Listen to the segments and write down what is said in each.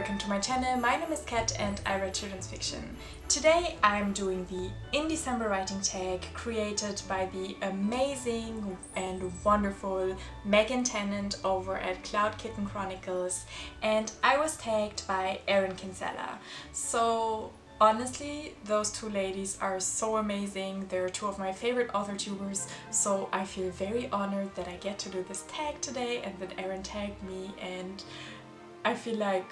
welcome to my channel. My name is Kat and I write children's fiction. Today I'm doing the Indiecember Writing Tag created by the amazing and wonderful Megan Tennant over at Cloud Kitten Chronicles, and I was tagged by Erin Kinsella. So honestly, those two ladies are so amazing. They're two of my favorite author tubers, so I feel very honored that I get to do this tag today and that Erin tagged me, and I feel like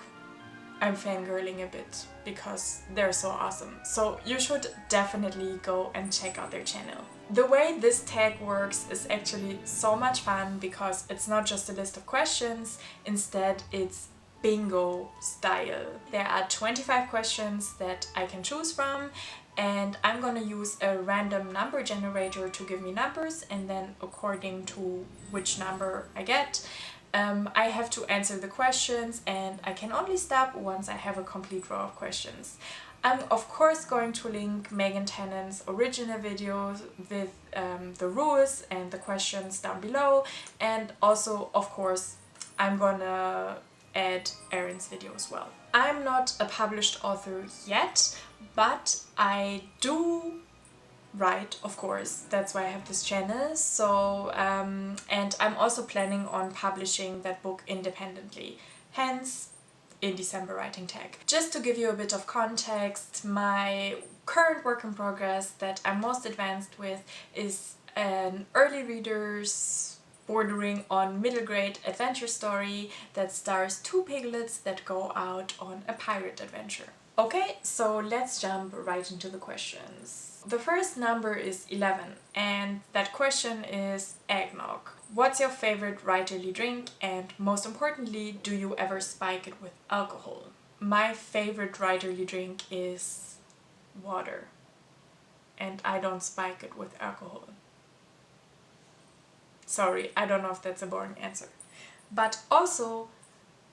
I'm fangirling a bit because they're so awesome. So you should definitely go and check out their channel. The way this tag works is actually so much fun because it's not just a list of questions, instead it's bingo style. There are 25 questions that I can choose from, and I'm gonna use a random number generator to give me numbers, and then according to which number I get, I have to answer the questions, and I can only stop once I have a complete row of questions. I'm of course going to link Megan Tennant's original videos with the rules and the questions down below, and also of course I'm gonna add Erin's video as well. I'm not a published author yet, but I do write, of course, that's why I have this channel. So and I'm also planning on publishing that book independently, hence Indiecember Writing Tag. Just to give you a bit of context, my current work in progress that I'm most advanced with is an early readers bordering on middle grade adventure story that stars two piglets that go out on a pirate adventure. Okay, so let's jump right into the questions. The first number is 11, and that question is eggnog. What's your favorite writerly drink, and most importantly, do you ever spike it with alcohol? My favorite writerly drink is water, and I don't spike it with alcohol. Sorry, I don't know if that's a boring answer. But also,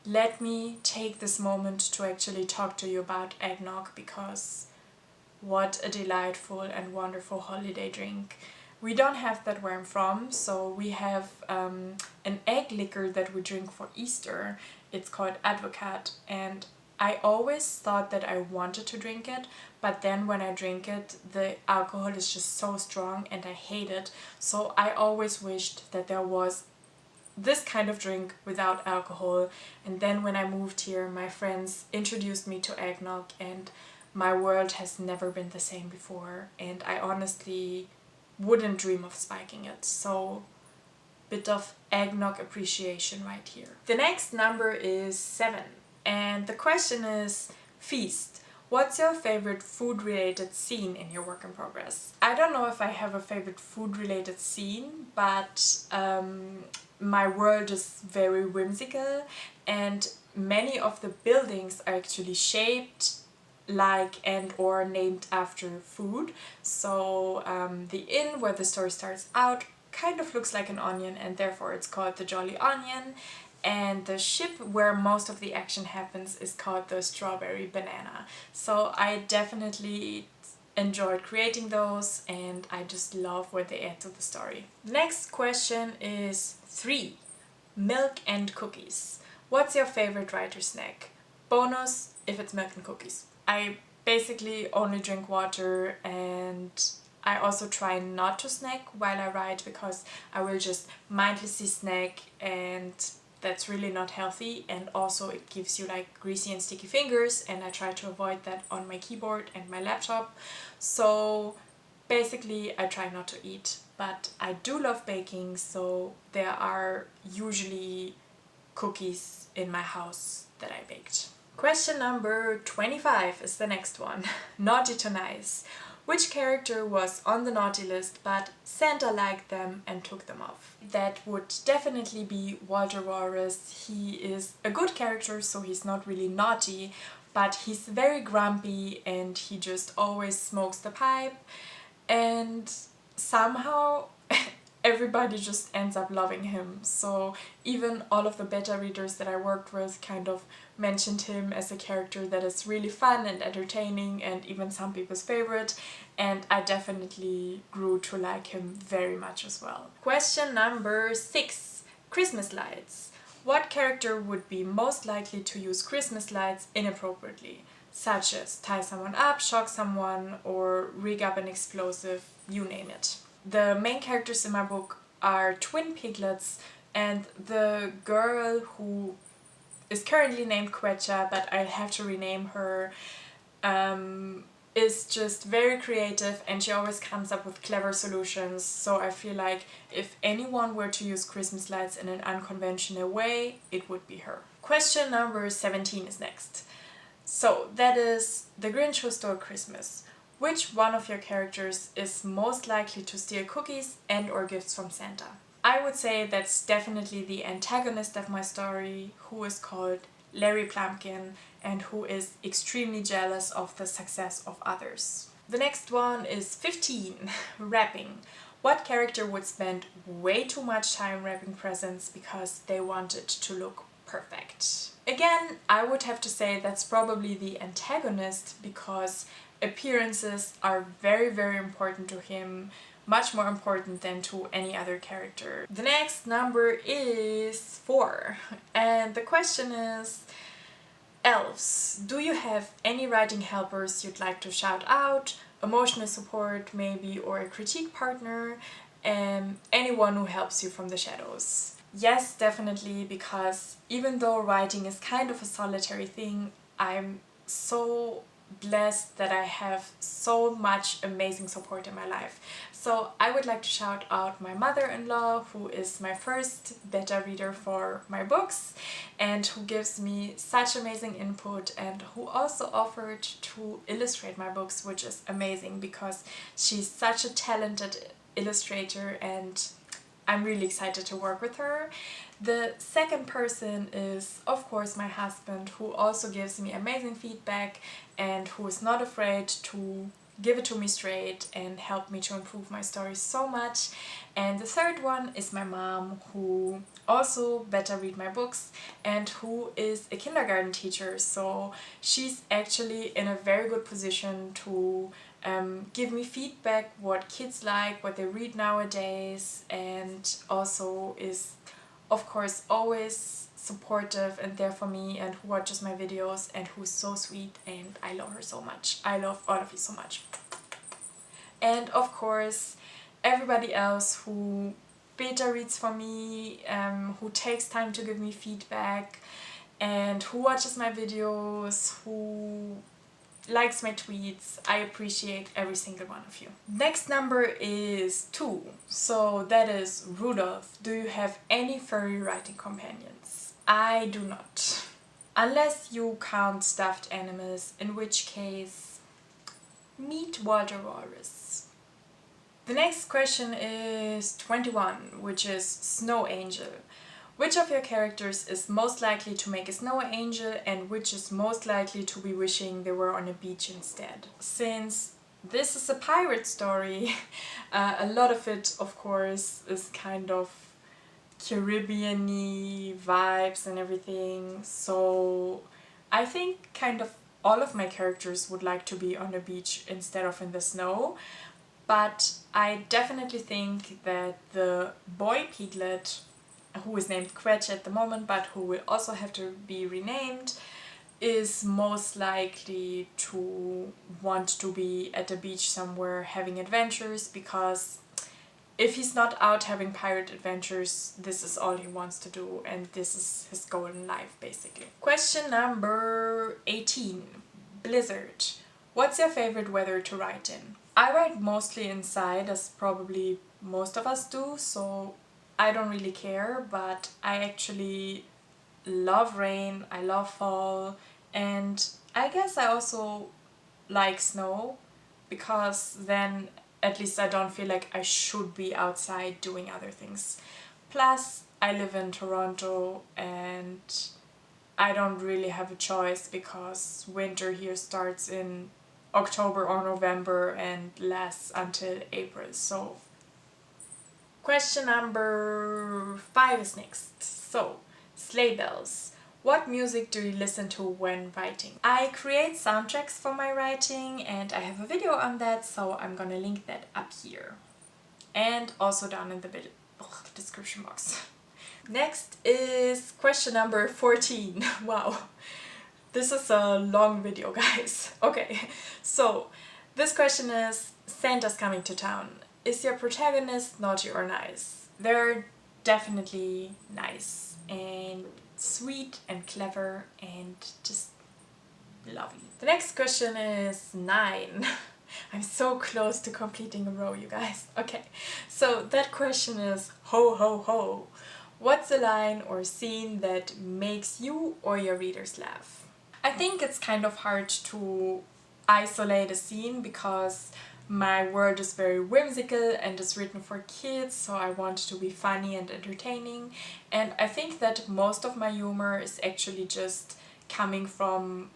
let me take this moment to actually talk to you about eggnog, because what a delightful and wonderful holiday drink. We don't have that where I'm from, so we have an egg liquor that we drink for Easter. It's called Advocat, and I always thought that I wanted to drink it, but then when I drink it, the alcohol is just so strong and I hate it. So I always wished that there was this kind of drink without alcohol, and then when I moved here, my friends introduced me to eggnog, and my world has never been the same before, and I honestly wouldn't dream of spiking it. So bit of eggnog appreciation right here. The next number is 7, and the question is feast. What's your favorite food related scene in your work in progress? I don't know if I have a favorite food related scene, but my world is very whimsical, and many of the buildings are actually shaped like and or named after food. So the inn where the story starts out kind of looks like an onion, and therefore it's called the Jolly Onion, and the ship where most of the action happens is called the Strawberry Banana. So I definitely enjoyed creating those, and I just love what they add to the story. Next question is 3. Milk and cookies. What's your favorite writer snack? Bonus if it's milk and cookies. I basically only drink water, and I also try not to snack while I write because I will just mindlessly snack, and that's really not healthy, and also it gives you like greasy and sticky fingers, and I try to avoid that on my keyboard and my laptop. So basically I try not to eat, but I do love baking, so there are usually cookies in my house that I baked. Question number 25 is the next one. Naughty to nice. Which character was on the naughty list but Santa liked them and took them off? That would definitely be Walter Walrus. He is a good character, so he's not really naughty, but he's very grumpy and he just always smokes the pipe, and somehow everybody just ends up loving him. So even all of the beta readers that I worked with kind of mentioned him as a character that is really fun and entertaining, and even some people's favorite, and I definitely grew to like him very much as well. Question number 6. Christmas lights. What character would be most likely to use Christmas lights inappropriately, such as tie someone up, shock someone, or rig up an explosive, you name it. The main characters in my book are twin piglets, and the girl who is currently named Quetcha, but I have to rename her, is just very creative, and she always comes up with clever solutions. So I feel like if anyone were to use Christmas lights in an unconventional way, it would be her. Question number 17 is next. So that is the Grinch who stole Christmas. Which one of your characters is most likely to steal cookies and or gifts from Santa? I would say that's definitely the antagonist of my story, who is called Larry Plumpkin and who is extremely jealous of the success of others. The next one is 15, wrapping. What character would spend way too much time wrapping presents because they want it to look perfect? Again, I would have to say that's probably the antagonist because appearances are very, very important to him, much more important than to any other character. The next number is 4, and the question is, Elves. Do you have any writing helpers you'd like to shout out, emotional support maybe, or a critique partner, anyone who helps you from the shadows? Yes, definitely, because even though writing is kind of a solitary thing, I'm so blessed that I have so much amazing support in my life. So I would like to shout out my mother-in-law, who is my first beta reader for my books and who gives me such amazing input, and who also offered to illustrate my books, which is amazing because she's such a talented illustrator and I'm really excited to work with her. The second person is, of course, my husband, who also gives me amazing feedback and who is not afraid to give it to me straight and help me to improve my stories so much. And the third one is my mom, who also beta read my books and who is a kindergarten teacher, so she's actually in a very good position to give me feedback what kids like, what they read nowadays, and also is of course always supportive and there for me, and who watches my videos and who's so sweet, and I love her so much. I love all of you so much. And of course everybody else who beta reads for me, who takes time to give me feedback, and who watches my videos, who likes my tweets. I appreciate every single one of you. Next number is 2, so that is Rudolph. Do you have any furry writing companions? I do not. Unless you count stuffed animals, in which case meet Walter Walrus. The next question is 21, which is Snow Angel. Which of your characters is most likely to make a snow angel and which is most likely to be wishing they were on a beach instead? Since this is a pirate story, a lot of it, of course, is kind of Caribbean-y vibes and everything, so I think kind of all of my characters would like to be on a beach instead of in the snow, but I definitely think that the boy piglet, who is named Quetch at the moment but who will also have to be renamed, is most likely to want to be at the beach somewhere having adventures, because if he's not out having pirate adventures, this is all he wants to do and this is his goal in life basically. Question number 18. Blizzard. What's your favorite weather to write in? I write mostly inside, as probably most of us do, so I don't really care, but I actually love rain, I love fall, and I guess I also like snow, because then at least I don't feel like I should be outside doing other things. Plus, I live in Toronto and I don't really have a choice because winter here starts in October or November and lasts until April, so question number 5 is next. So, sleigh bells. What music do you listen to when writing? I create soundtracks for my writing and I have a video on that, so I'm gonna link that up here. And also down in the description box. Next is question number 14. Wow, this is a long video, guys. Okay, so this question is: Santa's coming to town. Is your protagonist naughty or nice? They're definitely nice and sweet and clever and just lovely. The next question is 9. I'm so close to completing a row, you guys. Okay, so that question is: ho ho ho. What's a line or scene that makes you or your readers laugh? I think it's kind of hard to isolate a scene because my world is very whimsical and is written for kids, so I want it to be funny and entertaining. And I think that most of my humor is actually just coming from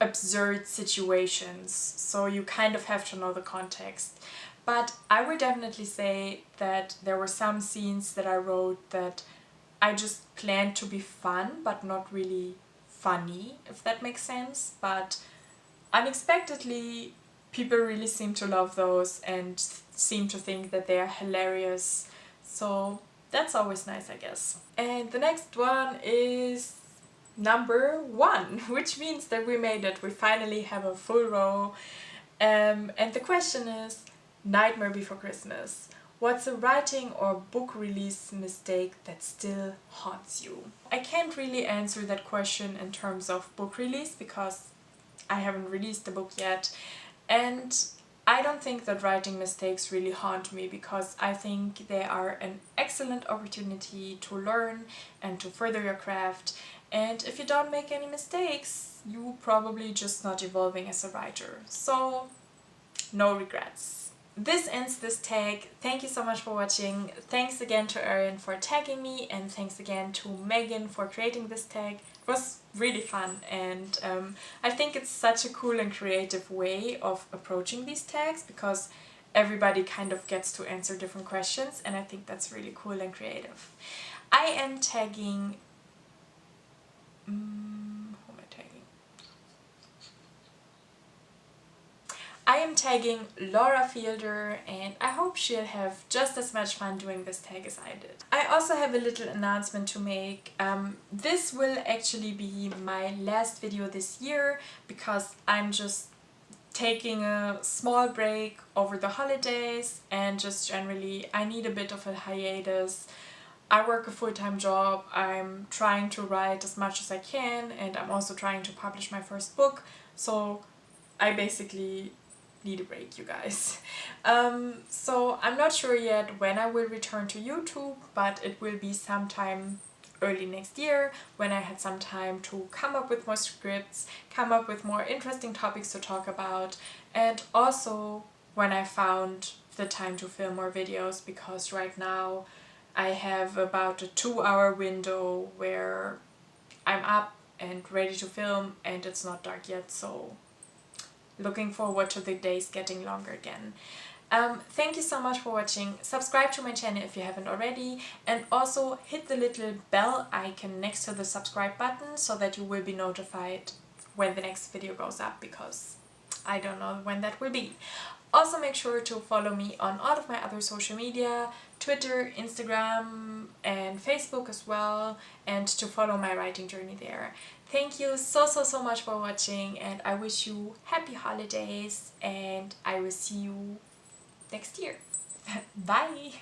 absurd situations, so you kind of have to know the context. But I would definitely say that there were some scenes that I wrote that I just planned to be fun, but not really funny, if that makes sense. But unexpectedly, people really seem to love those and seem to think that they are hilarious. So that's always nice, I guess. And the next one is number 1, which means that we made it. We finally have a full row. And the question is: Nightmare Before Christmas. What's a writing or book release mistake that still haunts you? I can't really answer that question in terms of book release because I haven't released the book yet, and I don't think that writing mistakes really haunt me because I think they are an excellent opportunity to learn and to further your craft, and if you don't make any mistakes, you probably just not evolving as a writer. So no regrets. This ends this tag. Thank you so much for watching. Thanks again to Erin for tagging me, and thanks again to Megan for creating this tag. It was really fun, and I think it's such a cool and creative way of approaching these tags because everybody kind of gets to answer different questions, and I think that's really cool and creative. I am tagging... who am I tagging? I am tagging Laura Fielder, and I hope she'll have just as much fun doing this tag as I did. I also have a little announcement to make. This will actually be my last video this year because I'm just taking a small break over the holidays, and just generally I need a bit of a hiatus. I work a full-time job, I'm trying to write as much as I can, and I'm also trying to publish my first book, so I basically need a break, you guys. So I'm not sure yet when I will return to YouTube, but it will be sometime early next year when I had some time to come up with more scripts, come up with more interesting topics to talk about, and also when I found the time to film more videos, because right now I have about a 2-hour window where I'm up and ready to film and it's not dark yet, so looking forward to the days getting longer again. Thank you so much for watching. Subscribe to my channel if you haven't already, and also hit the little bell icon next to the subscribe button so that you will be notified when the next video goes up, because I don't know when that will be. Also make sure to follow me on all of my other social media, Twitter, Instagram and Facebook as well, and to follow my writing journey there. Thank you so much for watching, and I wish you happy holidays, and I will see you next year. Bye!